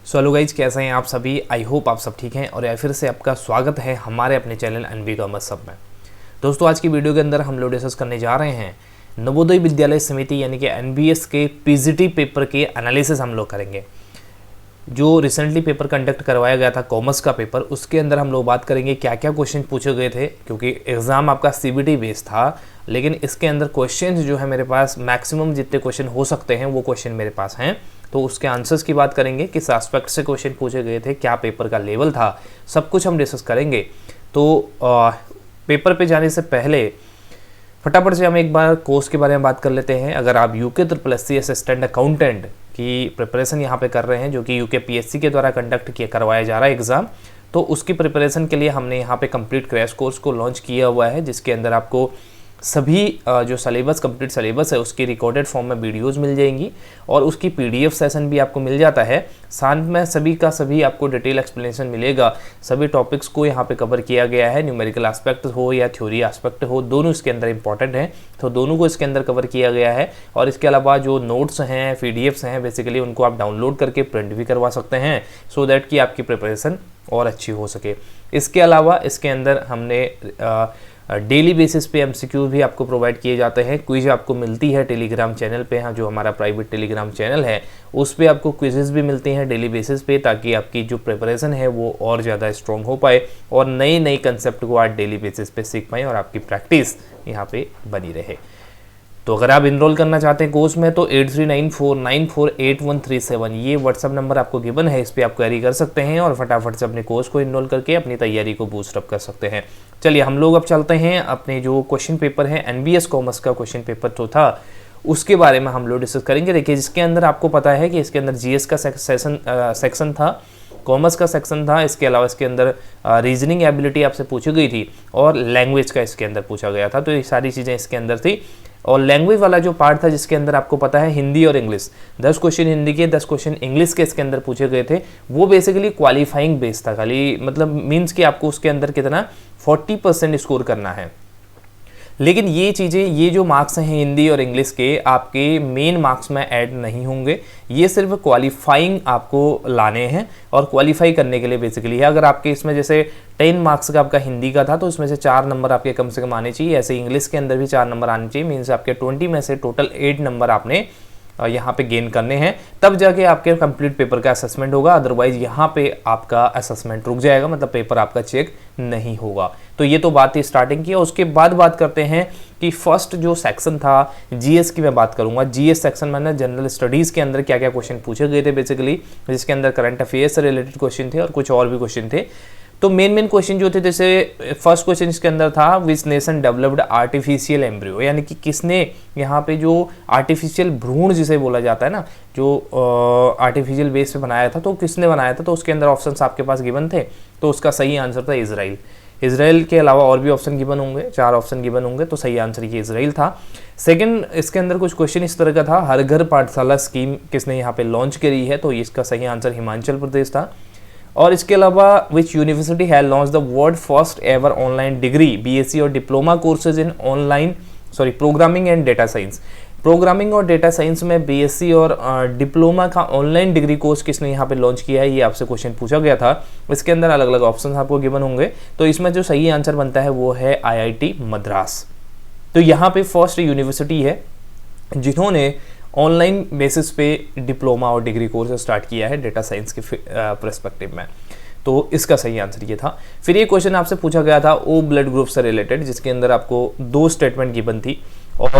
So hello guys, कैसे हैं आप सभी। आई होप आप सब ठीक हैं और फिर से आपका स्वागत है हमारे अपने चैनल एनबी कॉमर्स सब में। दोस्तों, आज की वीडियो के अंदर हम लोग डिस्कस करने जा रहे हैं नवोदय विद्यालय समिति यानी कि एनबीएस के पीजीटी पेपर के एनालिसिस हम लोग करेंगे। जो रिसेंटली पेपर कंडक्ट करवाया गया था कॉमर्स का पेपर, उसके अंदर हम लोग बात करेंगे क्या क्या क्वेश्चन पूछे गए थे, क्योंकि एग्ज़ाम आपका सीबीटी बेस्ड था। लेकिन इसके अंदर क्वेश्चंस जो है मेरे पास मैक्सिमम जितने क्वेश्चन हो सकते हैं वो क्वेश्चन मेरे पास हैं, तो उसके आंसर्स की बात करेंगे, किस एस्पेक्ट से क्वेश्चन पूछे गए थे, क्या पेपर का लेवल था, सब कुछ हम डिस्कस करेंगे। तो पेपर पे जाने से पहले फटाफट से हम एक बार कोर्स के बारे में बात कर लेते हैं। अगर आप यूके SSC असिस्टेंट अकाउंटेंट की प्रिपरेशन यहाँ पे कर रहे हैं, जो कि यूके PSC के द्वारा कंडक्ट किया करवाया जा रहा है एग्ज़ाम, तो उसकी प्रिपरेशन के लिए हमने यहाँ पे कंप्लीट क्रैश कोर्स को लॉन्च किया हुआ है, जिसके अंदर आपको सभी जो सिलेबस कंप्लीट सिलेबस है उसकी रिकॉर्डेड फॉर्म में वीडियोस मिल जाएंगी और उसकी PDF सेशन भी आपको मिल जाता है। साथ में सभी का सभी आपको डिटेल एक्सप्लेनेशन मिलेगा। सभी टॉपिक्स को यहाँ पे कवर किया गया है, न्यूमेरिकल एस्पेक्ट हो या थ्योरी एस्पेक्ट हो, दोनों इसके अंदर इंपॉर्टेंट हैं, तो दोनों को इसके अंदर कवर किया गया है। और इसके अलावा जो नोट्स हैं, PDFs हैं, बेसिकली उनको आप डाउनलोड करके प्रिंट भी करवा सकते हैं, सो दैट कि आपकी प्रिपरेशन और अच्छी हो सके। इसके अलावा इसके अंदर हमने डेली बेसिस पे MCQ भी आपको प्रोवाइड किए जाते हैं। क्विज आपको मिलती है टेलीग्राम चैनल पे, हाँ, जो हमारा प्राइवेट टेलीग्राम चैनल है उस पे आपको क्विजेस भी मिलती हैं डेली बेसिस पे, ताकि आपकी जो प्रिपरेशन है वो और ज़्यादा स्ट्रॉन्ग हो पाए और नई नई कंसेप्ट को आप डेली बेसिस पे सीख पाएँ और आपकी प्रैक्टिस यहाँ पे बनी रहे। तो अगर आप इनरोल करना चाहते हैं कोर्स में, तो 8394948137 ये व्हाट्सअप नंबर आपको गिवन है, इस पर आप क्वेरी कर सकते हैं और फटाफट से अपने कोर्स को इनरोल करके अपनी तैयारी को बूस्ट अप कर सकते हैं। चलिए हम लोग अब चलते हैं अपने जो क्वेश्चन पेपर है, एनबीएस कॉमर्स का क्वेश्चन पेपर तो था, उसके बारे में हम लोग डिस्कस करेंगे। देखिए, जिसके अंदर आपको पता है कि इसके अंदर जीएस का सेक्शन था, कॉमर्स का सेक्शन था, इसके अलावा इसके अंदर रीजनिंग एबिलिटी आपसे पूछी गई थी और लैंग्वेज का इसके अंदर पूछा गया था, तो ये सारी चीज़ें इसके अंदर थी। और लैंग्वेज वाला जो पार्ट था, जिसके अंदर आपको पता है हिंदी और इंग्लिश, 10 क्वेश्चन हिंदी के 10 क्वेश्चन इंग्लिश के इसके अंदर पूछे गए थे, वो बेसिकली क्वालिफाइंग बेस था खाली, मतलब मीन्स कि आपको उसके अंदर कितना 40% स्कोर करना है। लेकिन ये चीज़ें, ये जो मार्क्स हैं हिंदी और इंग्लिश के, आपके मेन मार्क्स में ऐड नहीं होंगे, ये सिर्फ क्वालिफाइंग आपको लाने हैं और क्वालिफाई करने के लिए बेसिकली है। अगर आपके इसमें जैसे 10 मार्क्स का आपका हिंदी का था, तो इसमें से 4 नंबर आपके कम से कम आने चाहिए, ऐसे इंग्लिश के अंदर भी 4 नंबर आने चाहिए, मीन्स आपके 20 में से टोटल 8 नंबर आपने यहाँ पे गेन करने हैं, तब जाके आपके कंप्लीट पेपर का असेसमेंट होगा। अदरवाइज यहाँ पे आपका असेसमेंट रुक जाएगा, मतलब पेपर आपका चेक नहीं होगा। तो ये तो बात थी स्टार्टिंग की। और उसके बाद बात करते हैं कि फर्स्ट जो सेक्शन था जीएस की, मैं बात करूंगा। जीएस सेक्शन में जनरल स्टडीज़ के अंदर क्या क्या क्वेश्चन पूछे गए थे बेसिकली, जिसके अंदर करंट अफेयर्स से रिलेटेड क्वेश्चन थे और कुछ और भी क्वेश्चन थे। तो मेन क्वेश्चन जो थे, जैसे फर्स्ट क्वेश्चन इसके अंदर था, which nation developed artificial embryo, यानी कि किसने यहाँ पे जो आर्टिफिशियल भ्रूण जिसे बोला जाता है ना, जो आर्टिफिशियल बेस पे बनाया था, तो किसने बनाया था, तो उसके अंदर ऑप्शंस आपके पास गिवन थे। तो उसका सही आंसर था इजराइल। इजराइल के अलावा और भी ऑप्शन गिवन होंगे, 4 ऑप्शन गिवन होंगे, तो सही आंसर ये इजराइल था। सेकंड, इसके अंदर कुछ क्वेश्चन इस तरह का था, हर घर पाठशाला स्कीम किसने यहाँ पे लॉन्च करी है, तो इसका सही आंसर हिमाचल प्रदेश था। और इसके अलावा which university has launch the world first ever online degree BSc और diploma courses in programming and data science. Programming और डेटा साइंस में BSc और डिप्लोमा का ऑनलाइन डिग्री कोर्स किसने यहाँ पे लॉन्च किया है, ये आपसे क्वेश्चन पूछा गया था। इसके अंदर अलग अलग ऑप्शन आपको गिवन होंगे, तो इसमें जो सही आंसर बनता है वो है IIT मद्रास। तो यहाँ पे फर्स्ट यूनिवर्सिटी है जिन्होंने ऑनलाइन बेसिस पे डिप्लोमा और डिग्री कोर्स स्टार्ट किया है डेटा साइंस के पर्सपेक्टिव में, तो इसका सही आंसर ये था। फिर ये क्वेश्चन आपसे पूछा गया था O ब्लड ग्रुप से रिलेटेड, जिसके अंदर आपको 2 स्टेटमेंट गिवन थी और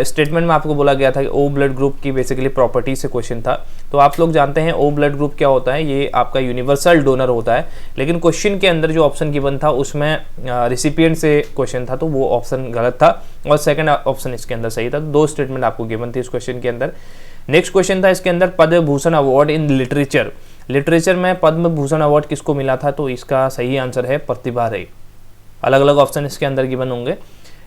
स्टेटमेंट में आपको बोला गया था कि O ब्लड ग्रुप की बेसिकली प्रॉपर्टी से क्वेश्चन था। तो आप लोग जानते हैं O ब्लड ग्रुप क्या होता है, ये आपका यूनिवर्सल डोनर होता है। लेकिन क्वेश्चन के अंदर जो ऑप्शन गिवन था उसमें रिसिपिएंट से क्वेश्चन था, तो वो ऑप्शन गलत था और सेकंड ऑप्शन इसके अंदर सही था। 2 स्टेटमेंट आपको गिवन थी इस क्वेश्चन के अंदर। नेक्स्ट क्वेश्चन था इसके अंदर, Padma Bhushan award in literature में पद्म भूषण अवार्ड किसको मिला था, तो इसका सही आंसर है प्रतिभा रे। अलग अलग ऑप्शन इसके अंदर गिवन होंगे।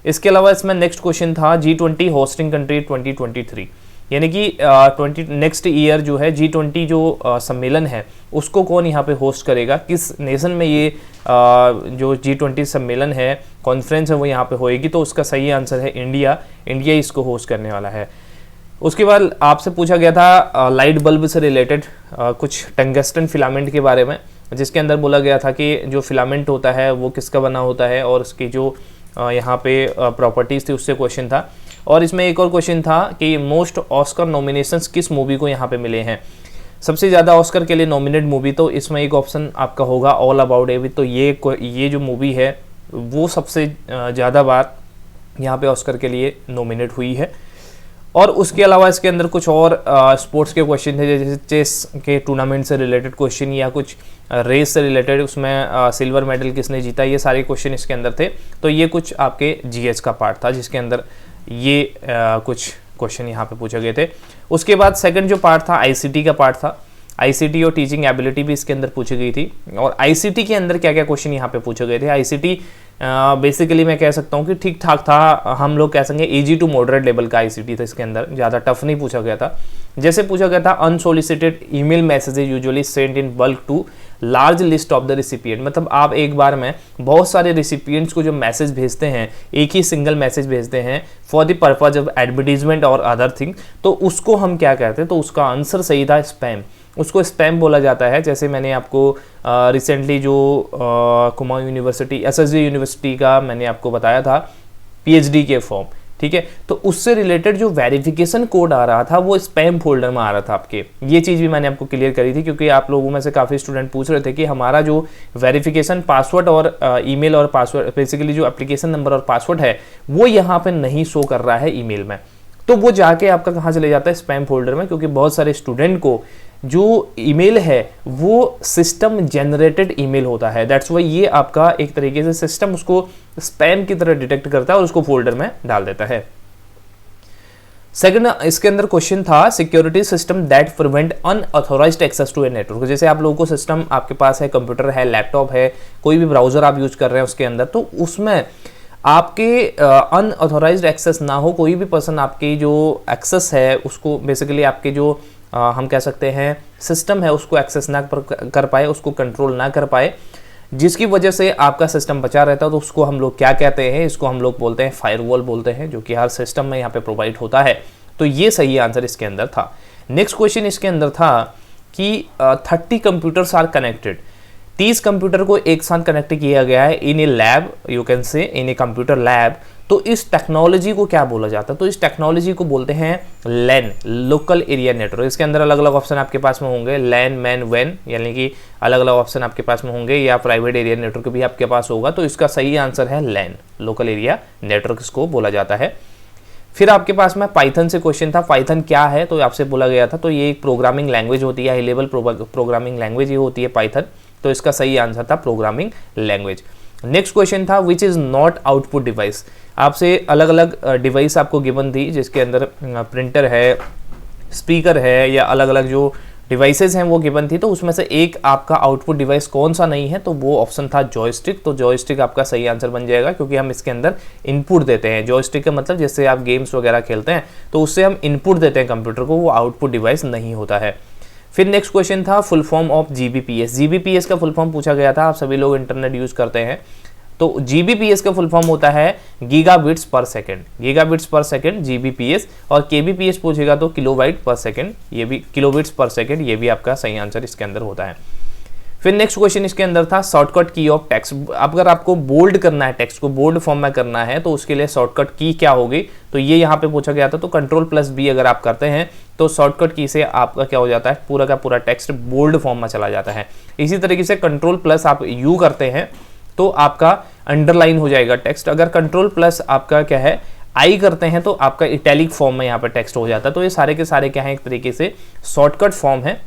इसके अलावा इसमें नेक्स्ट क्वेश्चन था G20 होस्टिंग कंट्री 2023, यानी कि नेक्स्ट ईयर जो है G20 जो सम्मेलन है उसको कौन यहाँ पे होस्ट करेगा, किस नेशन में ये जो G20 सम्मेलन है, कॉन्फ्रेंस है, वो यहाँ पे होएगी, तो उसका सही आंसर है इंडिया। इंडिया इसको होस्ट करने वाला है। उसके बाद आपसे पूछा गया था लाइट बल्ब से रिलेटेड कुछ टंगस्टन फिलामेंट के बारे में, जिसके अंदर बोला गया था कि जो फिलामेंट होता है वो किसका बना होता है और उसकी जो यहाँ पे प्रॉपर्टीज़ थी उससे क्वेश्चन था। और इसमें एक और क्वेश्चन था कि मोस्ट ऑस्कर नॉमिनेशंस किस मूवी को यहाँ पे मिले हैं, सबसे ज़्यादा ऑस्कर के लिए नॉमिनेट मूवी, तो इसमें एक ऑप्शन आपका होगा ऑल अबाउट एवी। तो ये जो मूवी है वो सबसे ज़्यादा बार यहाँ पे ऑस्कर के लिए नॉमिनेट हुई है। और उसके अलावा इसके अंदर कुछ और स्पोर्ट्स के क्वेश्चन थे, जैसे चेस के टूर्नामेंट से रिलेटेड क्वेश्चन या कुछ रेस से रिलेटेड, उसमें सिल्वर मेडल किसने जीता, ये सारे क्वेश्चन इसके अंदर थे। तो ये कुछ आपके जीएस का पार्ट था जिसके अंदर ये कुछ क्वेश्चन यहाँ पे पूछे गए थे। उसके बाद सेकंड जो पार्ट था आईसीटी का पार्ट था। आईसीटी और टीचिंग एबिलिटी भी इसके अंदर पूछी गई थी। और आईसीटी के अंदर क्या क्या क्वेश्चन यहाँ पे पूछे गए थे। आईसीटी बेसिकली मैं कह सकता हूँ कि ठीक ठाक था, हम लोग कह सकेंगे इजी टू मॉडरेट लेवल का आईसीटी था, इसके अंदर ज़्यादा टफ नहीं पूछा गया था। जैसे पूछा गया था unsolicited email messages usually send in bulk to large list of the recipient, मतलब आप एक बार में बहुत सारे रिसिपिएंट्स को जो मैसेज भेजते हैं, एक ही सिंगल मैसेज भेजते हैं for the purpose of advertisement और अदर थिंग, तो उसको हम क्या कहते हैं, तो उसका आंसर सही था स्पैम। उसको स्पैम बोला जाता है। जैसे मैंने आपको रिसेंटली जो कुमाऊं यूनिवर्सिटी एसएसजी यूनिवर्सिटी का मैंने आपको बताया था पीएचडी के फॉर्म, ठीक है, तो उससे रिलेटेड जो वेरिफिकेशन कोड आ रहा था वो स्पैम फोल्डर में आ रहा था आपके। ये चीज़ भी मैंने आपको क्लियर करी थी, क्योंकि आप लोगों में से काफ़ी स्टूडेंट पूछ रहे थे कि हमारा जो वेरिफिकेशन पासवर्ड और ईमेल और पासवर्ड, बेसिकली जो एप्लीकेशन नंबर और पासवर्ड है वो यहाँ पे नहीं शो कर रहा है ईमेल में, तो वो जाके आपका कहाँ चले जाता है, स्पैम फोल्डर में। क्योंकि बहुत सारे स्टूडेंट को जो ईमेल है वो सिस्टम जनरेटेड ईमेल होता है, दैट्स वाई ये आपका एक तरीके से सिस्टम उसको स्पैम की तरह डिटेक्ट करता है और उसको फोल्डर में डाल देता है। सेकंड इसके अंदर क्वेश्चन था security system that prevent unauthorized access to a network. जैसे आप लोगों को सिस्टम आपके पास है, कंप्यूटर है, लैपटॉप है, कोई भी ब्राउजर आप यूज कर रहे हैं उसके अंदर, तो उसमें आपके अनऑथोराइज्ड एक्सेस ना हो, कोई भी पर्सन आपकी जो एक्सेस है उसको बेसिकली आपके जो हम कह सकते हैं सिस्टम है उसको एक्सेस ना कर पाए, उसको कंट्रोल ना कर पाए, जिसकी वजह से आपका सिस्टम बचा रहता है, तो उसको हम लोग क्या कहते हैं, इसको हम लोग बोलते हैं फायरवॉल बोलते हैं, जो कि हर सिस्टम में यहाँ पे प्रोवाइड होता है। तो ये सही आंसर इसके अंदर था। नेक्स्ट क्वेश्चन इसके अंदर था कि 30 कंप्यूटर्स आर कनेक्टेड, 30 कंप्यूटर को एक साथ कनेक्ट किया गया है in a lab, you can say in a computer lab. तो इस टेक्नोलॉजी को क्या बोला जाता है, तो इस टेक्नोलॉजी को बोलते हैं लैन, लोकल एरिया नेटवर्क। इसके अंदर अलग अलग ऑप्शन आपके पास में होंगे, लैन, मैन, वैन, यानी कि अलग अलग ऑप्शन आपके पास में होंगे, या प्राइवेट एरिया नेटवर्क भी आपके पास होगा। तो इसका सही आंसर है लैन, लोकल एरिया नेटवर्क इसको बोला जाता है। फिर आपके पास में पाइथन से क्वेश्चन था, पाइथन क्या है, तो आपसे बोला गया था, तो ये एक प्रोग्रामिंग लैंग्वेज होती है, हाई लेवल प्रोग्रामिंग लैंग्वेज ये होती है पाइथन। तो इसका सही आंसर था प्रोग्रामिंग लैंग्वेज। नेक्स्ट क्वेश्चन था which is not output device. आपसे अलग अलग डिवाइस आपको गिवन थी, जिसके अंदर प्रिंटर है, स्पीकर है, या अलग अलग जो डिवाइसेस हैं वो गिवन थी। तो उसमें से एक आपका आउटपुट डिवाइस कौन सा नहीं है, तो वो ऑप्शन था जॉयस्टिक। तो जॉयस्टिक आपका सही आंसर बन जाएगा, क्योंकि हम इसके अंदर इनपुट देते हैं। जॉयस्टिक का मतलब जैसे आप गेम्स वगैरह खेलते हैं तो उससे हम इनपुट देते हैं कंप्यूटर को, वो आउटपुट डिवाइस नहीं होता है। फिर नेक्स्ट क्वेश्चन था full form of GBPS. GBPS का फुल फॉर्म पूछा गया था, आप सभी लोग इंटरनेट यूज करते हैं, तो जीबीपीएस का फुल फॉर्म होता है gigabits per second, gigabits per second GBPS. और केबीपीएस पूछेगा तो किलोबाइट पर सेकंड, ये भी किलोबिट्स पर सेकंड, ये भी आपका सही आंसर इसके अंदर होता है। फिर नेक्स्ट क्वेश्चन इसके अंदर था शॉर्टकट की ऑफ टेक्स्ट। अगर आपको बोल्ड करना है, टेक्स्ट को बोल्ड फॉर्म में करना है, तो उसके लिए शॉर्टकट की क्या होगी, तो ये यहाँ पे पूछा गया था। तो Ctrl+B अगर आप करते हैं तो शॉर्टकट की से आपका क्या हो जाता है, पूरा का पूरा टेक्स्ट बोल्ड फॉर्म में चला जाता है। इसी तरीके से Ctrl+ आप यू करते हैं तो आपका अंडरलाइन हो जाएगा टेक्स्ट। अगर Ctrl+ आपका क्या है आई करते हैं तो आपका इटैलिक फॉर्म में यहाँ पर टेक्स्ट हो जाता है। तो ये सारे के सारे क्या है, एक तरीके से शॉर्टकट फॉर्म है।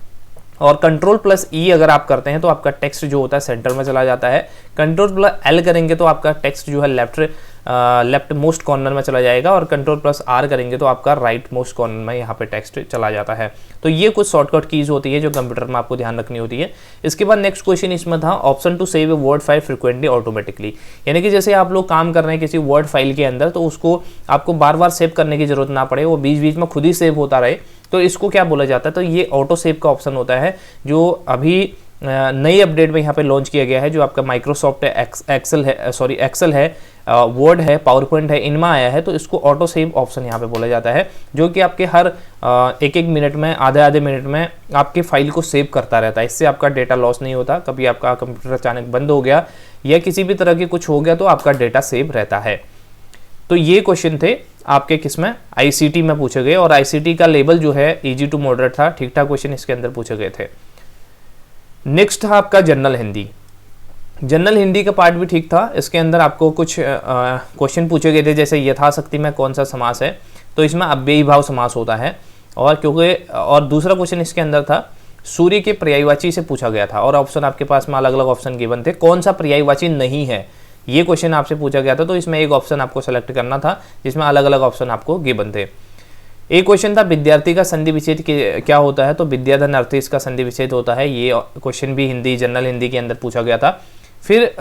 और Ctrl+E अगर आप करते हैं तो आपका टेक्स्ट जो होता है सेंटर में चला जाता है। Ctrl+L करेंगे तो आपका टेक्स्ट जो है लेफ्ट मोस्ट कॉर्नर में चला जाएगा, और Ctrl+R करेंगे तो आपका राइट मोस्ट कॉर्नर में यहाँ पे टेक्स्ट चला जाता है। तो ये कुछ शॉर्टकट कीज होती है जो कंप्यूटर में आपको ध्यान रखनी होती है। इसके बाद नेक्स्ट क्वेश्चन इसमें था option to save a word file frequently automatically, यानी कि जैसे आप लोग काम कर रहे हैं किसी वर्ड फाइल के अंदर, तो उसको आपको बार बार सेव करने की जरूरत ना पड़े, वो बीच बीच में खुद ही सेव होता रहे, तो इसको क्या बोला जाता है, तो ये ऑटो सेव का ऑप्शन होता है, जो अभी नई अपडेट में यहाँ पे लॉन्च किया गया है, जो आपका माइक्रोसॉफ्ट एक्सेल है, वर्ड है, पावर पॉइंट है, इनमें आया है। तो इसको ऑटो सेव ऑप्शन यहाँ पे बोला जाता है, जो कि आपके हर एक मिनट में, आधे मिनट में आपके फाइल को सेव करता रहता है। इससे आपका डेटा लॉस नहीं होता। कभी आपका कंप्यूटर अचानक बंद हो गया या किसी भी तरह की कुछ हो गया तो आपका डेटा सेव रहता है। तो ये क्वेश्चन थे आपके किसमें, आईसीटी में पूछे गए, और आईसीटी का लेवल जो है इजी टू मॉडरेट था। ठीक ठाक क्वेश्चन इसके अंदर पूछे गए थे। नेक्स्ट था आपका जनरल हिंदी। जनरल हिंदी का पार्ट भी ठीक था। इसके अंदर आपको कुछ क्वेश्चन पूछे गए थे, जैसे यथाशक्ति में कौन सा समास है, तो इसमें अव्ययी भाव समास होता है। और दूसरा क्वेश्चन इसके अंदर था सूर्य के पर्यायवाची से पूछा गया था, और ऑप्शन आपके पास में अलग अलग ऑप्शन गिवन थे, कौन सा पर्यायवाची नहीं है, ये क्वेश्चन आपसे पूछा गया था। तो इसमें एक ऑप्शन आपको सेलेक्ट करना था, जिसमें अलग अलग ऑप्शन आपको गिवन थे। एक क्वेश्चन था विद्यार्थी का संधि विच्छेद क्या होता है, तो विद्याधन अर्थी इसका संधि विच्छेद होता है। ये क्वेश्चन भी हिंदी, जनरल हिंदी के अंदर पूछा गया था। फिर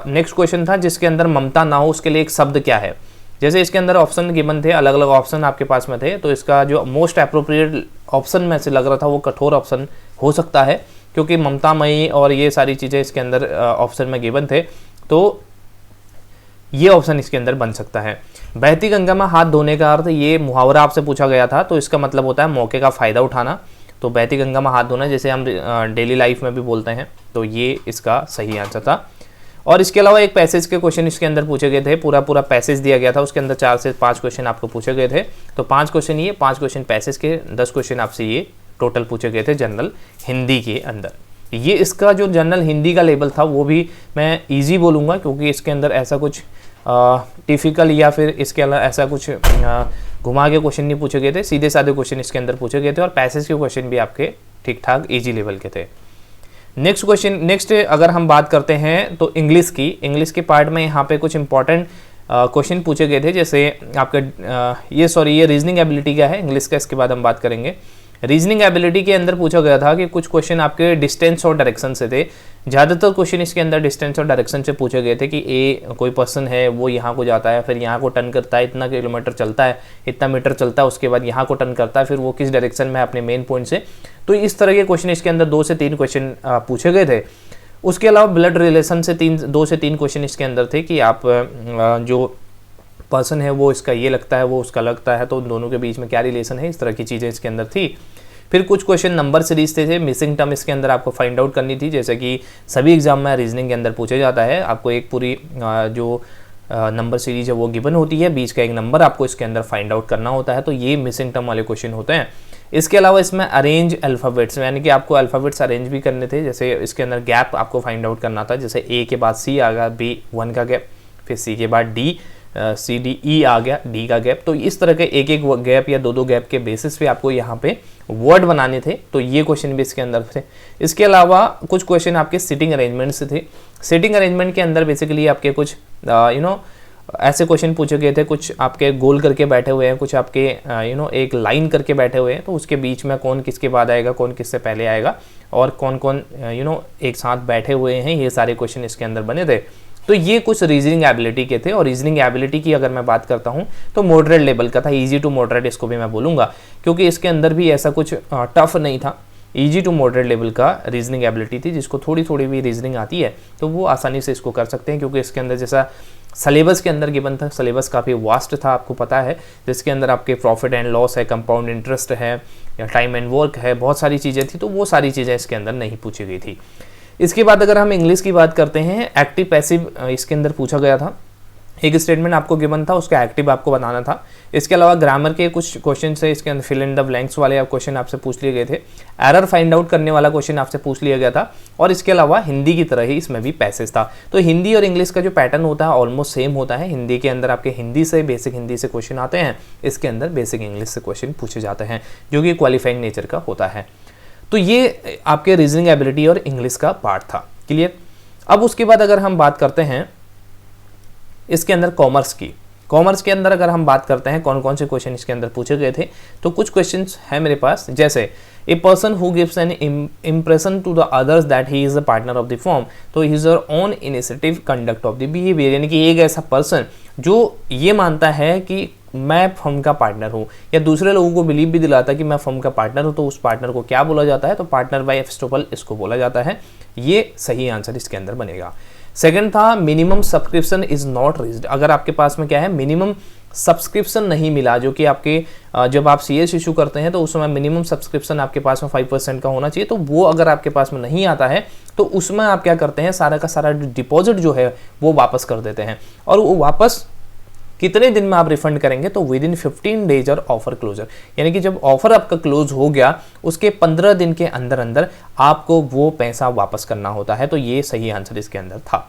नेक्स्ट क्वेश्चन था जिसके अंदर ममता ना हो उसके लिए एक शब्द क्या है। जैसे इसके अंदर ऑप्शन गिवन थे, अलग अलग ऑप्शन आपके पास में थे, तो इसका जो मोस्ट अप्रोप्रिएट ऑप्शन में से लग रहा था वो कठोर ऑप्शन हो सकता है, क्योंकि ममतामयी और ये सारी चीज़ें इसके अंदर ऑप्शन में गिवन थे, तो ये ऑप्शन इसके अंदर बन सकता है। बहती गंगा में हाथ धोने का अर्थ, ये मुहावरा आपसे पूछा गया था, तो इसका मतलब होता है मौके का फ़ायदा उठाना। तो बहती गंगा में हाथ धोना जैसे हम डेली लाइफ में भी बोलते हैं, तो ये इसका सही आंसर था। और इसके अलावा एक पैसेज के क्वेश्चन इसके अंदर पूछे गए थे, पूरा पैसेज दिया गया था, उसके अंदर 4 से 5 क्वेश्चन आपको पूछे गए थे। तो 5 क्वेश्चन ये, 5 क्वेश्चन पैसेज के, 10 क्वेश्चन आपसे ये टोटल पूछे गए थे जनरल हिंदी के अंदर। ये इसका जो जनरल हिंदी का लेवल था वो भी मैं ईजी बोलूँगा, क्योंकि इसके अंदर ऐसा कुछ टिपिकल या फिर इसके अलावा ऐसा कुछ घुमा के क्वेश्चन नहीं पूछे गए थे, सीधे साधे क्वेश्चन इसके अंदर पूछे गए थे, और पैसेज के क्वेश्चन भी आपके ठीक ठाक ईजी लेवल के थे। नेक्स्ट अगर हम बात करते हैं तो इंग्लिश के पार्ट में यहाँ पे कुछ इंपॉर्टेंट क्वेश्चन पूछे गए थे, जैसे आपका ये रीजनिंग एबिलिटी का है इंग्लिश का, इसके बाद हम बात करेंगे। रीजनिंग एबिलिटी के अंदर पूछा गया था कि कुछ क्वेश्चन आपके डिस्टेंस और डायरेक्शन से थे। ज़्यादातर क्वेश्चन इसके अंदर डिस्टेंस और डायरेक्शन से पूछे गए थे कि कोई पर्सन है, वो यहाँ को जाता है, फिर यहाँ को टर्न करता है, इतना किलोमीटर चलता है, इतना मीटर चलता है, उसके बाद यहाँ को टर्न करता है, फिर वो किस डायरेक्शन में अपने मेन पॉइंट से। तो इस तरह के क्वेश्चन इसके अंदर 2 से 3 क्वेश्चन पूछे गए थे। उसके अलावा ब्लड रिलेशन से 2 से 3 क्वेश्चन इसके अंदर थे कि आप जो पर्सन है वो इसका ये लगता है, वो उसका लगता है, तो उन दोनों के बीच में क्या रिलेशन है, इस तरह की चीज़ें इसके अंदर थी। फिर कुछ क्वेश्चन नंबर सीरीज थे, मिसिंग टर्म इसके अंदर आपको फाइंड आउट करनी थी, जैसे कि सभी एग्जाम में रीजनिंग के अंदर पूछा जाता है। आपको एक पूरी जो नंबर सीरीज है वो गिवन होती है, बीच का एक नंबर आपको इसके अंदर फाइंड आउट करना होता है, तो ये मिसिंग टर्म वाले क्वेश्चन होते हैं। इसके अलावा इसमें अरेंज अल्फ़ाबेट्स, यानी कि आपको अल्फ़ाबेट्स अरेंज भी करने थे, जैसे इसके अंदर गैप आपको फाइंड आउट करना था, जैसे ए के बाद सी आ गया, बी 1 का गैप, फिर सी के बाद डी, सी डी ई आ गया, डी का गैप। तो इस तरह के एक गैप या 2 गैप के बेसिस पे आपको यहाँ पे वर्ड बनाने थे, तो ये क्वेश्चन भी इसके अंदर थे। इसके अलावा कुछ क्वेश्चन आपके सिटिंग अरेंजमेंट से थे। सिटिंग अरेंजमेंट के अंदर बेसिकली आपके कुछ ऐसे क्वेश्चन पूछे गए थे, कुछ आपके गोल करके बैठे हुए हैं, कुछ आपके एक लाइन करके बैठे हुए हैं, तो उसके बीच में कौन किसके बाद आएगा, कौन किससे पहले आएगा, और कौन कौन एक साथ बैठे हुए हैं, ये सारे क्वेश्चन इसके अंदर बने थे। तो ये कुछ रीजनिंग एबिलिटी के थे। और रीजनिंग एबिलिटी की अगर मैं बात करता हूँ तो मॉडरेट लेवल का था, इजी टू मॉडरेट इसको भी मैं बोलूँगा, क्योंकि इसके अंदर भी ऐसा कुछ टफ नहीं था। इजी टू मॉडरेट लेवल का रीजनिंग एबिलिटी थी, जिसको थोड़ी थोड़ी भी रीजनिंग आती है तो वो आसानी से इसको कर सकते हैं, क्योंकि इसके अंदर जैसा सिलेबस के अंदर गिवन था, सिलेबस काफ़ी वास्ट था, आपको पता है, जिसके अंदर आपके प्रॉफिट एंड लॉस है, कंपाउंड इंटरेस्ट है, या टाइम एंड वर्क है, बहुत सारी चीज़ें थी, तो वो सारी चीज़ें इसके अंदर नहीं पूछी गई थी। इसके बाद अगर हम इंग्लिश की बात करते हैं, एक्टिव पैसिव इसके अंदर पूछा गया था। एक स्टेटमेंट आपको गिवन था, उसका एक्टिव आपको बनाना था। इसके अलावा ग्रामर के कुछ क्वेश्चन से इसके अंदर फिल इन द ब्लैंक्स वाले क्वेश्चन आपसे पूछ लिए गए थे। एरर फाइंड आउट करने वाला क्वेश्चन आपसे पूछ लिया गया था। और इसके अलावा हिंदी की तरह ही इसमें भी पैसेज था। तो हिंदी और इंग्लिश का जो पैटर्न होता है ऑलमोस्ट सेम होता है। हिंदी के अंदर आपके हिंदी से बेसिक हिंदी से क्वेश्चन आते हैं, इसके अंदर बेसिक इंग्लिश से क्वेश्चन पूछे जाते हैं, जो कि क्वालिफाइंग नेचर का होता है। तो ये आपके रीजनिंग एबिलिटी और इंग्लिश का पार्ट था। क्लियर। अब उसके बाद अगर हम बात करते हैं इसके अंदर कॉमर्स की, कॉमर्स के अंदर अगर हम बात करते हैं कौन कौन से क्वेश्चन इसके अंदर पूछे गए थे, तो कुछ क्वेश्चंस हैं मेरे पास, जैसे a person who gives an impression to the others that he is the partner of the firm, तो his own initiative conduct of the behaviour, यानी कि एक ऐसा पर्सन जो ये मानता है कि मैं फर्म का पार्टनर हूँ, या दूसरे लोगों को बिलीव भी दिलाता है कि मैं फर्म का पार्टनर हूँ, तो उस पार्टनर को क्या बोला जाता है, तो पार्टनर बाय एपिस्टोपल इसको बोला जाता है। ये सही आंसर इसके अंदर बनेगा। सेकंड था minimum subscription is not reached. अगर आपके पास में क्या है, मिनिमम सब्सक्रिप्शन नहीं मिला, जो कि आपके जब आप CS इशू करते हैं तो उस समय मिनिमम सब्सक्रिप्शन आपके पास में 5% का होना चाहिए, तो वो अगर आपके पास में नहीं आता है तो उसमें आप क्या करते हैं, सारा का सारा डिपॉजिट जो है वो वापस कर देते हैं। और वो वापस कितने दिन में आप रिफंड करेंगे, तो विद इन 15 डेज और ऑफर क्लोजर, यानी कि जब ऑफर आपका क्लोज हो गया उसके 15 दिन के अंदर अंदर आपको वो पैसा वापस करना होता है। तो ये सही आंसर इसके अंदर था।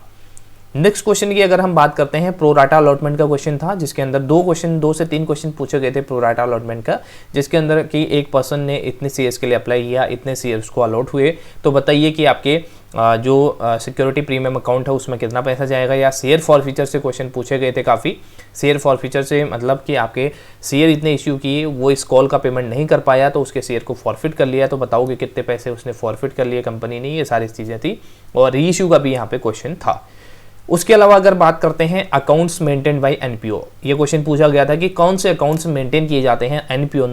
नेक्स्ट क्वेश्चन की अगर हम बात करते हैं, प्रोराटा अलॉटमेंट का क्वेश्चन था, जिसके अंदर 2 से 3 क्वेश्चन पूछे गए थे प्रोराटा अलॉटमेंट का, जिसके अंदर कि एक पर्सन ने इतने CS के लिए अप्लाई किया, इतने CS को अलॉट हुए, तो बताइए कि आपके जो सिक्योरिटी प्रीमियम अकाउंट है उसमें कितना पैसा जाएगा। या शेयर फॉरफीचर से क्वेश्चन पूछे गए थे काफ़ी। शेयर फॉरफीचर से मतलब कि आपके शेयर इतने इश्यू किए, वो इस कॉल का पेमेंट नहीं कर पाया तो उसके शेयर को फॉरफिट कर लिया, तो बताओ कि कितने पैसे उसने फॉरफिट कर लिए कंपनी ने। ये सारी चीज़ें थी, और री इशू का भी यहाँ पे क्वेश्चन था। उसके अलावा अगर बात करते हैं अकाउंट्स मेंटेन बाय NPO, ये क्वेश्चन पूछा गया था कि कौन से अकाउंट्स मेंटेन किए जाते हैं NPO,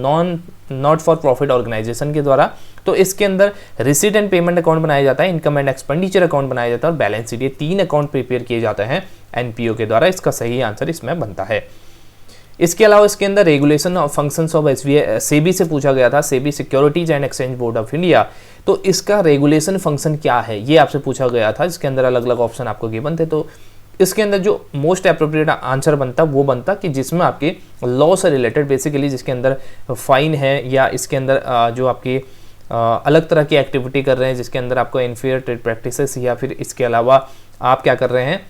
not for profit organization के द्वारा। तो इसके अंदर रिसीट एंड पेमेंट अकाउंट बनाया जाता है, इनकम एंड एक्सपेंडिचर अकाउंट बनाया जाता है, और बैलेंस शीट, ये 3 अकाउंट प्रिपेयर किए जाते हैं NPO के द्वारा। इसका सही आंसर इसमें बनता है। इसके अलावा इसके अंदर regulation of functions of SEBI से पूछा गया था, SEBI securities and exchange board of India. तो इसका रेगुलेशन फंक्शन क्या है, ये आपसे पूछा गया था। इसके अंदर अलग अलग ऑप्शन आपको गिवन थे, तो इसके अंदर जो मोस्ट अप्रोप्रिएट आंसर बनता वो बनता कि जिसमें आपके लॉ से रिलेटेड बेसिकली, जिसके अंदर फाइन है, या इसके अंदर जो आपकी अलग तरह की एक्टिविटी कर रहे हैं, जिसके अंदर आपको इनफेयर ट्रेड प्रैक्टिसेस, या फिर इसके अलावा आप क्या कर रहे हैं,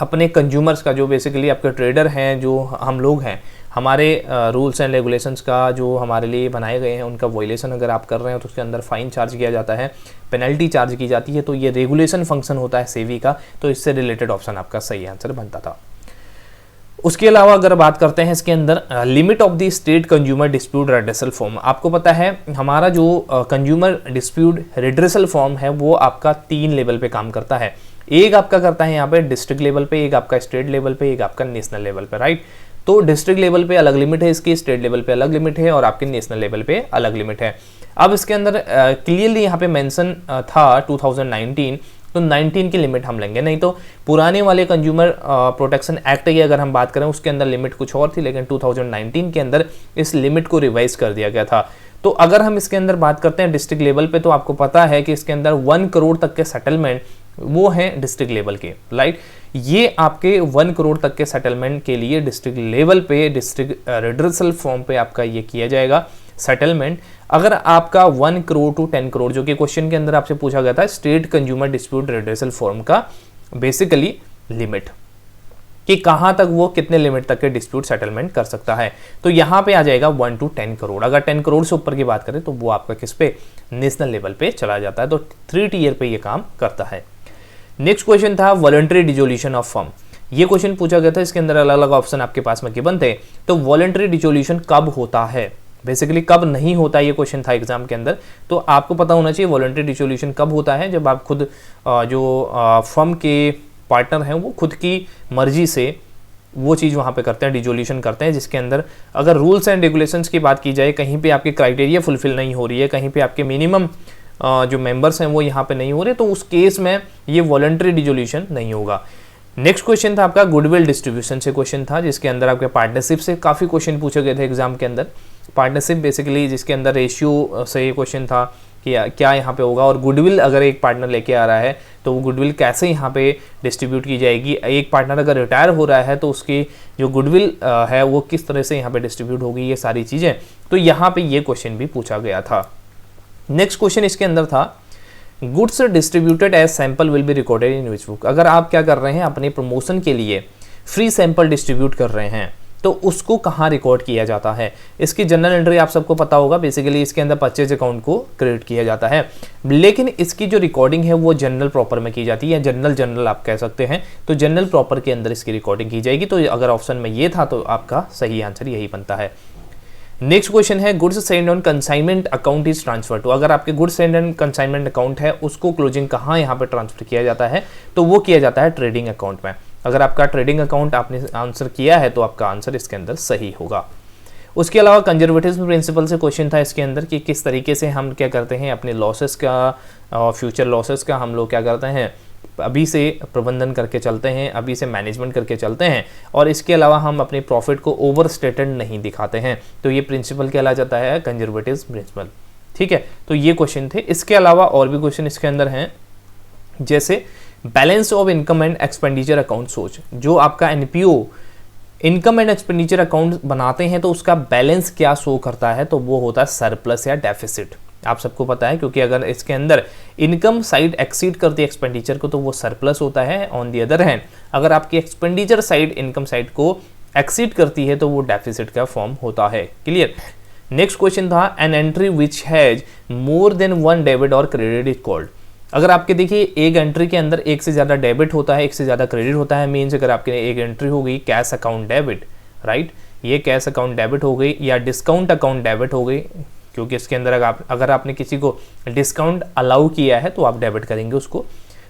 अपने कंज्यूमर्स का, जो बेसिकली आपके ट्रेडर हैं, जो हम लोग हैं, हमारे रूल्स एंड रेगुलेशंस का जो हमारे लिए बनाए गए हैं उनका वायलेशन अगर आप कर रहे हैं तो उसके अंदर फाइन चार्ज किया जाता है, पेनल्टी चार्ज की जाती है। तो ये रेगुलेशन फंक्शन होता है SEBI का, तो इससे रिलेटेड ऑप्शन आपका सही आंसर बनता था। उसके अलावा अगर बात करते हैं इसके अंदर limit of the state consumer dispute redressal form, आपको पता है हमारा जो कंज्यूमर डिस्प्यूट रेड्रेसल फॉर्म है वो आपका 3 लेवल पे काम करता है। एक आपका करता है यहाँ पे डिस्ट्रिक्ट लेवल पे, एक आपका स्टेट लेवल पे, एक आपका नेशनल लेवल पे, राइट। तो डिस्ट्रिक्ट लेवल पे अलग लिमिट है इसकी, स्टेट लेवल पे अलग लिमिट है, और आपके नेशनल लेवल पे अलग लिमिट है। अब इसके अंदर क्लियरली यहाँ पे मेंशन था 2019, तो 19 की लिमिट हम लेंगे, नहीं तो पुराने वाले कंज्यूमर प्रोटेक्शन एक्ट की अगर हम बात करें उसके अंदर लिमिट कुछ और थी, लेकिन 2019 के अंदर इस लिमिट को रिवाइज कर दिया गया था। तो अगर हम इसके अंदर बात करते हैं डिस्ट्रिक्ट लेवल पे, तो आपको पता है कि इसके अंदर 1 करोड़ तक के सेटलमेंट वो हैं डिस्ट्रिक्ट लेवल के, राइट। ये आपके 1 करोड़ तक के सेटलमेंट के लिए डिस्ट्रिक्ट लेवल पे, डिस्ट्रिक्ट रेड्रेसल फॉर्म पे आपका ये किया जाएगा सेटलमेंट। अगर आपका 1 करोड़ टू 10 करोड़, जो कि क्वेश्चन के अंदर आपसे पूछा गया था, state consumer dispute redressal form का बेसिकली लिमिट, कि कहां तक वो कितने लिमिट तक के डिस्प्यूट सेटलमेंट कर सकता है, तो यहां पे आ जाएगा 1 to 10 करोड़। अगर 10 करोड़ से ऊपर की बात करें तो वो आपका किस पे, नेशनल लेवल पे चला जाता है, तो 3 टियर पे ये काम करता है। नेक्स्ट क्वेश्चन था वॉलंटरी डिसोल्यूशन ऑफ फर्म, ये क्वेश्चन पूछा गया था, इसके अंदर अलग अलग ऑप्शन आपके पास में गिवन थे। तो वॉलंटरी डिसोल्यूशन कब होता है, बेसिकली कब नहीं होता, ये क्वेश्चन था एग्जाम के अंदर। तो आपको पता होना चाहिए वॉलंटरी डिसोल्यूशन कब होता है, जब आप खुद जो फर्म के पार्टनर हैं वो खुद की मर्जी से वो चीज़ वहाँ पे करते हैं, डिसोल्यूशन करते हैं, जिसके अंदर अगर रूल्स एंड रेगुलेशंस की बात की जाए, कहीं पे आपके क्राइटेरिया फुलफिल नहीं हो रही है, कहीं पे आपके मिनिमम जो मेंबर्स हैं वो यहाँ पे नहीं हो रहे, तो उस केस में ये वॉलंटरी डिसोल्यूशन नहीं होगा। नेक्स्ट क्वेश्चन था आपका गुडविल डिस्ट्रीब्यूशन से क्वेश्चन था, जिसके अंदर आपके पार्टनरशिप से काफ़ी क्वेश्चन पूछे गए थे एग्जाम के अंदर। पार्टनरशिप बेसिकली जिसके अंदर रेशियो से ये क्वेश्चन था कि क्या यहाँ पे होगा, और गुडविल अगर एक पार्टनर लेके आ रहा है तो वो गुडविल कैसे यहाँ पे डिस्ट्रीब्यूट की जाएगी। एक पार्टनर अगर रिटायर हो रहा है तो उसकी जो गुडविल है वो किस तरह से यहाँ पे डिस्ट्रीब्यूट होगी, ये सारी चीज़ें, तो यहाँ पे ये क्वेश्चन भी पूछा गया था। नेक्स्ट क्वेश्चन इसके अंदर था goods distributed as sample will be recorded in which book. अगर आप क्या कर रहे हैं, अपने प्रमोशन के लिए फ्री सैंपल डिस्ट्रीब्यूट कर रहे हैं तो उसको कहाँ रिकॉर्ड किया जाता है। इसकी जनरल एंट्री आप सबको पता होगा, बेसिकली इसके अंदर परचेज अकाउंट को क्रिएट किया जाता है, लेकिन इसकी जो रिकॉर्डिंग है वो जनरल प्रॉपर में की जाती है, या जनरल आप कह सकते हैं। तो जनरल प्रॉपर के अंदर इसकी रिकॉर्डिंग की जाएगी। तो अगर ऑप्शन में ये था तो आपका सही आंसर यही बनता है। नेक्स्ट क्वेश्चन है goods send on consignment account is transfer to. अगर आपके goods send on consignment account है उसको क्लोजिंग कहाँ यहाँ पे ट्रांसफर किया जाता है, तो वो किया जाता है ट्रेडिंग अकाउंट में। अगर आपका ट्रेडिंग अकाउंट आपने आंसर किया है तो आपका आंसर इसके अंदर सही होगा। उसके अलावा कंजर्वेटिज्म प्रिंसिपल से क्वेश्चन था इसके अंदर कि किस तरीके से हम क्या करते हैं अपने लॉसेस का फ्यूचर लॉसेस का हम लोग क्या करते हैं अभी से प्रबंधन करके चलते हैं, अभी से मैनेजमेंट करके चलते हैं, और इसके अलावा हम अपने प्रॉफिट को ओवर स्टेटेड नहीं दिखाते हैं। तो ये प्रिंसिपल कहला जाता है कंजर्वेटिव प्रिंसिपल। ठीक है, तो ये क्वेश्चन थे। इसके अलावा और भी क्वेश्चन इसके अंदर हैं, जैसे balance of income and expenditure account सोच। जो आपका NPO income and expenditure account बनाते हैं तो उसका बैलेंस क्या शो करता है, तो वो होता है सरप्लस या डेफिसिट। आप सबको पता है, क्योंकि अगर इसके अंदर इनकम साइड एक्सीड करती है एक्सपेंडिचर को तो वो सरप्लस होता है। ऑन दी अदर हैंड अगर आपकी एक्सपेंडिचर साइड इनकम साइड को एक्सीड करती है तो वो डेफिसिट का फॉर्म होता है। क्लियर। नेक्स्ट क्वेश्चन था an entry which has more than one debit और क्रेडिट इज कॉल्ड। अगर आपके देखिए एक एंट्री के अंदर एक से ज़्यादा डेबिट होता है, एक से ज़्यादा क्रेडिट होता है। मीन्स अगर आपके एक एंट्री हो गई कैश अकाउंट डेबिट, राइट, ये कैश अकाउंट डेबिट हो गई, या डिस्काउंट अकाउंट डेबिट हो गई, क्योंकि इसके अंदर अगर आपने किसी को डिस्काउंट अलाउ किया है तो आप डेबिट करेंगे उसको।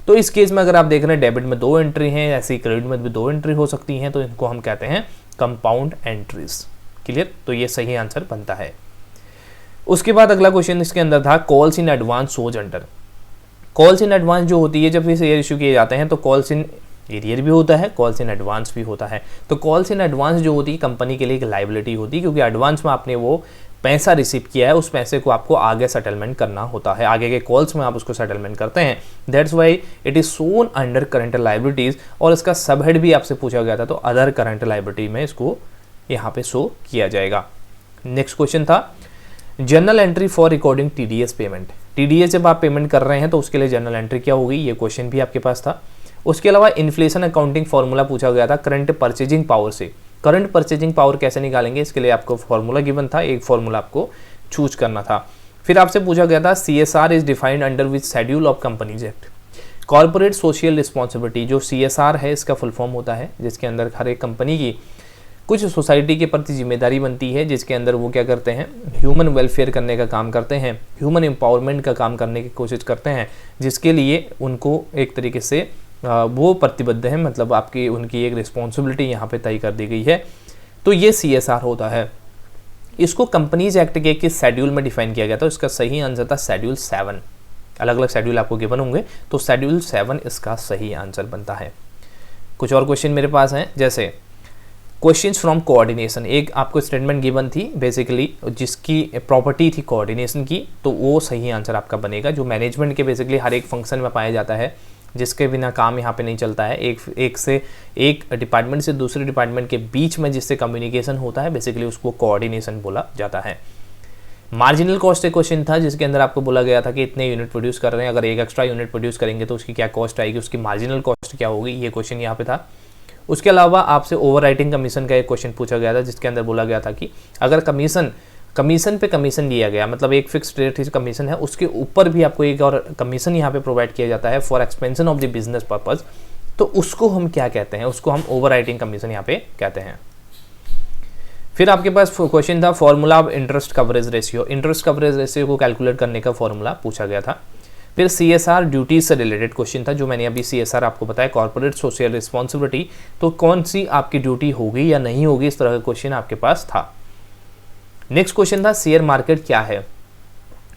तो इस केस में अगर आप देख रहे हैं डेबिट में 2 एंट्री हैं, ऐसी क्रेडिट में भी 2 एंट्री हो सकती हैं, तो इनको हम कहते हैं कंपाउंड एंट्रीज। क्लियर, तो ये सही आंसर बनता है। उसके बाद अगला क्वेश्चन इसके अंदर था calls in advance shows under. Calls in advance जो होती है जब भी शेयर इशू किए जाते हैं तो कॉल्स इन एरियर भी होता है, कॉल्स इन एडवांस भी होता है। तो कॉल्स इन एडवांस जो होती है कंपनी के लिए एक लाइबिलिटी होती है, क्योंकि एडवांस में आपने वो पैसा रिसीव किया है, उस पैसे को आपको आगे सेटलमेंट करना होता है, आगे के कॉल्स में आप उसको सेटलमेंट करते हैं। That's why it is shown under current liabilities, और इसका सब हेड भी आपसे पूछा गया था तो अदर करंट लाइबिलिटी में इसको यहाँ पे शो किया जाएगा। नेक्स्ट क्वेश्चन था journal entry for recording TDS payment. TDS जब आप पेमेंट कर रहे हैं तो उसके लिए जर्नल एंट्री क्या होगी, ये क्वेश्चन भी आपके पास था। उसके अलावा इन्फ्लेशन अकाउंटिंग फॉर्मूला पूछा गया था करंट परचेजिंग पावर से। करंट परचेजिंग पावर कैसे निकालेंगे, इसके लिए आपको फॉर्मूला गिवन था, एक फॉर्मूला आपको चूज करना था। फिर आपसे पूछा गया था CSR is defined under which schedule of companies act. Corporate social responsibility, जो CSR है इसका फुल फॉर्म होता है, जिसके अंदर हर एक कंपनी की कुछ सोसाइटी के प्रति जिम्मेदारी बनती है, जिसके अंदर वो क्या करते हैं ह्यूमन वेलफेयर करने का काम करते हैं, ह्यूमन एम्पावरमेंट का काम करने की कोशिश करते हैं, जिसके लिए उनको एक तरीके से वो प्रतिबद्ध है, मतलब आपकी उनकी एक रिस्पॉन्सिबिलिटी यहाँ पे तय कर दी गई है। तो ये CSR होता है। इसको कंपनीज एक्ट के किस शेड्यूल में डिफाइन किया गया था, इसका सही आंसर था शेड्यूल 7। अलग अलग शेड्यूल आपको गिवन होंगे, तो शेड्यूल 7 इसका सही आंसर बनता है। कुछ और क्वेश्चन मेरे पास हैं, जैसे क्वेश्चंस फ्रॉम कोऑर्डिनेशन। एक आपको स्टेटमेंट गिवन थी बेसिकली जिसकी प्रॉपर्टी थी कोऑर्डिनेशन की, तो वो सही आंसर आपका बनेगा। जो मैनेजमेंट के बेसिकली हर एक फंक्शन में पाया जाता है, जिसके बिना काम यहाँ पे नहीं चलता है, एक डिपार्टमेंट से दूसरे डिपार्टमेंट के बीच में जिससे कम्युनिकेशन होता है, बेसिकली उसको कोऑर्डिनेशन बोला जाता है। मार्जिनल कॉस्ट एक क्वेश्चन था जिसके अंदर आपको बोला गया था कि इतने यूनिट प्रोड्यूस कर रहे हैं, अगर एक एक्स्ट्रा यूनिट प्रोड्यूस करेंगे तो उसकी क्या कॉस्ट आएगी, उसकी मार्जिनल कॉस्ट क्या होगी, ये क्वेश्चन यहाँ पे था। उसके अलावा आपसे ओवरराइटिंग कमीशन का एक क्वेश्चन पूछा गया था, जिसके अंदर बोला गया था कि अगर कमीशन पे कमीशन दिया गया, मतलब एक फिक्स्ड रेट कमीशन है, उसके ऊपर भी आपको एक और कमीशन यहाँ पे प्रोवाइड किया जाता है for expansion of the business purpose, तो उसको हम क्या कहते हैं, उसको हम ओवरराइटिंग कमीशन यहाँ पे कहते हैं। फिर आपके पास क्वेश्चन था formula of interest coverage ratio. Interest coverage ratio को कैलकुलेट करने का फॉर्मूला पूछा गया था। फिर CSR ड्यूटीज से रिलेटेड क्वेश्चन था, जो मैंने अभी CSR आपको बताया कॉर्पोरेट सोशल रिस्पॉन्सिबिलिटी, तो कौन सी आपकी ड्यूटी होगी या नहीं होगी, इस तरह का क्वेश्चन आपके पास था। नेक्स्ट क्वेश्चन था शेयर मार्केट क्या है।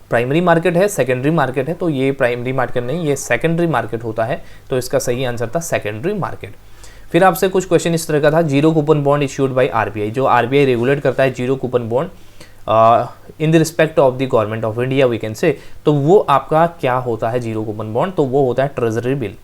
प्राइमरी मार्केट है, सेकेंडरी मार्केट है, तो ये प्राइमरी मार्केट नहीं, ये सेकेंडरी मार्केट होता है, तो इसका सही आंसर था सेकेंडरी मार्केट। फिर आपसे कुछ क्वेश्चन इस तरह का था, zero coupon bond issued by RBI, जो RBI रेगुलेट करता है zero coupon bond in the respect of the government of India we can say, तो वो आपका क्या होता है जीरो कूपन बॉन्ड, तो वो होता है ट्रेजरी बिल।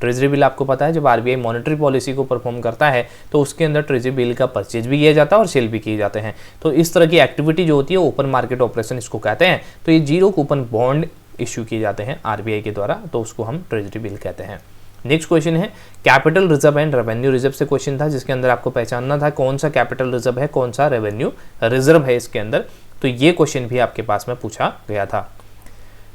ट्रेजरी बिल आपको पता है जब RBI मॉनेटरी पॉलिसी को परफॉर्म करता है तो उसके अंदर ट्रेजरी बिल का परचेज भी किया जाता है और सेल भी किए जाते हैं, तो इस तरह की एक्टिविटी जो होती है ओपन मार्केट ऑपरेशन इसको कहते हैं। तो ये जीरो कूपन बॉन्ड इश्यू किए जाते हैं RBI के द्वारा, तो उसको हम ट्रेजरी बिल कहते हैं। नेक्स्ट क्वेश्चन है capital reserve and revenue reserve से क्वेश्चन था, जिसके अंदर आपको पहचानना था कौन सा कैपिटल रिजर्व है, कौन सा रेवेन्यू रिजर्व है इसके अंदर, तो ये क्वेश्चन भी आपके पास में पूछा गया था।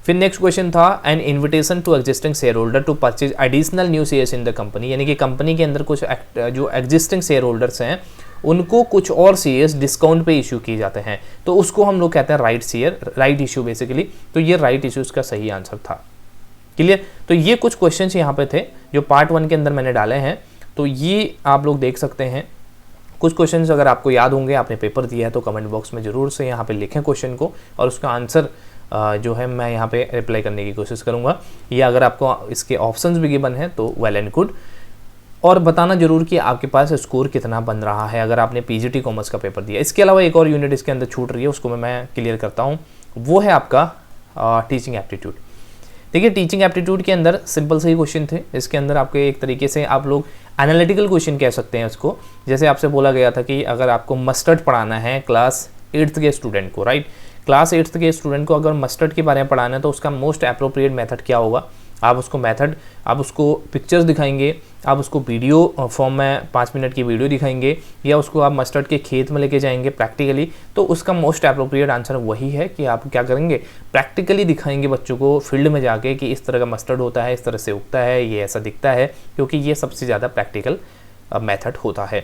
फिर नेक्स्ट क्वेश्चन था an invitation to existing shareholder to purchase additional new shares in the company, यानी कि कंपनी के अंदर कुछ जो एग्जिस्टिंग शेयर होल्डर्स हैं उनको कुछ और शेयर्स डिस्काउंट पे इशू किए जाते हैं, तो उसको हम लोग कहते हैं राइट इशू बेसिकली, तो ये राइट इशू इसका सही आंसर था। क्लियर, तो ये कुछ क्वेश्चंस यहाँ पे थे जो पार्ट 1 के अंदर मैंने डाले हैं। तो ये आप लोग देख सकते हैं। कुछ क्वेश्चंस अगर आपको याद होंगे, आपने पेपर दिया है, तो कमेंट बॉक्स में ज़रूर से यहाँ पे लिखें क्वेश्चन को, और उसका आंसर जो है मैं यहाँ पे रिप्लाई करने की कोशिश करूँगा। या अगर आपको इसके ऑप्शंस भी गिवन है तो वेल एंड गुड। और बताना जरूर कि आपके पास स्कोर कितना बन रहा है अगर आपने पीजीटी कॉमर्स का पेपर दिया। इसके अलावा एक और यूनिट इसके अंदर छूट रही है, उसको मैं क्लियर करता हूँ। वो है आपका टीचिंग एप्टीट्यूड। देखिए, टीचिंग एप्टीट्यूड के अंदर सिंपल से ही क्वेश्चन थे। इसके अंदर आपके एक तरीके से आप लोग एनालिटिकल क्वेश्चन कह सकते हैं उसको। जैसे आपसे बोला गया था कि अगर आपको मस्टर्ड पढ़ाना है क्लास 8th के स्टूडेंट को, राइट, क्लास 8th के स्टूडेंट को अगर मस्टर्ड के बारे में पढ़ाना है तो उसका मोस्ट अप्रोप्रिएट मेथड क्या होगा। आप उसको पिक्चर्स दिखाएंगे, आप उसको वीडियो फॉर्म में 5 मिनट की वीडियो दिखाएंगे, या उसको आप मस्टर्ड के खेत में लेके जाएंगे प्रैक्टिकली, तो उसका मोस्ट अप्रोप्रिएट आंसर वही है कि आप क्या करेंगे, प्रैक्टिकली दिखाएंगे बच्चों को फील्ड में जाके कि इस तरह का मस्टर्ड होता है, इस तरह से उगता है, ये ऐसा दिखता है, क्योंकि ये सबसे ज़्यादा प्रैक्टिकल मेथड होता है।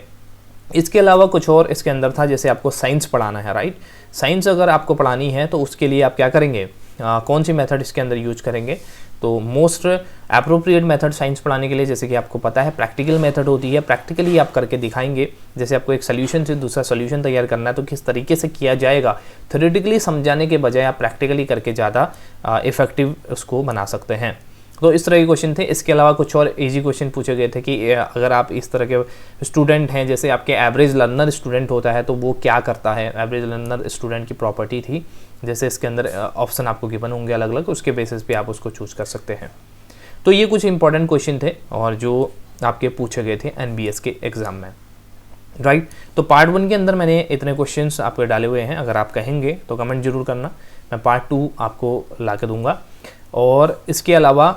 इसके अलावा कुछ और इसके अंदर था, जैसे आपको साइंस पढ़ाना है, राइट, साइंस अगर आपको पढ़ानी है तो उसके लिए आप क्या करेंगे, कौन सी मेथड इसके अंदर यूज करेंगे। तो मोस्ट अप्रोप्रिएट मेथड साइंस पढ़ाने के लिए, जैसे कि आपको पता है, प्रैक्टिकल मेथड होती है। प्रैक्टिकली आप करके दिखाएंगे। जैसे आपको एक सोल्यूशन से दूसरा सोल्यूशन तैयार करना है तो किस तरीके से किया जाएगा, थ्योरेटिकली समझाने के बजाय आप प्रैक्टिकली करके ज़्यादा इफेक्टिव उसको बना सकते हैं। तो इस तरह के क्वेश्चन थे। इसके अलावा कुछ और इजी क्वेश्चन पूछे गए थे कि अगर आप इस तरह के स्टूडेंट हैं, जैसे आपके एवरेज लर्नर स्टूडेंट होता है तो वो क्या करता है, एवरेज लर्नर स्टूडेंट की प्रॉपर्टी थी। जैसे इसके अंदर ऑप्शन आपको गिवन होंगे अलग अलग, उसके बेसिस पे आप उसको चूज कर सकते हैं। तो ये कुछ इंपॉर्टेंट क्वेश्चन थे और जो आपके पूछे गए थे एनबीएस के एग्जाम में, राइट। तो पार्ट 1 के अंदर मैंने इतने क्वेश्चंस आपके डाले हुए हैं। अगर आप कहेंगे तो कमेंट जरूर करना, मैं पार्ट 2 आपको ला के दूंगा। और इसके अलावा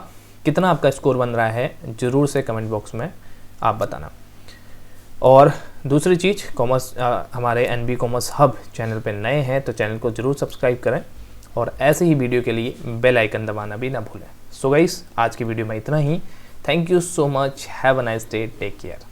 कितना आपका स्कोर बन रहा है ज़रूर से कमेंट बॉक्स में आप बताना। और दूसरी चीज़, कॉमर्स हमारे एनबी कॉमर्स हब चैनल पे नए हैं तो चैनल को ज़रूर सब्सक्राइब करें, और ऐसे ही वीडियो के लिए बेल आइकन दबाना भी ना भूलें। सो गाइस, आज की वीडियो में इतना ही। Thank you so much, have a nice day, take care.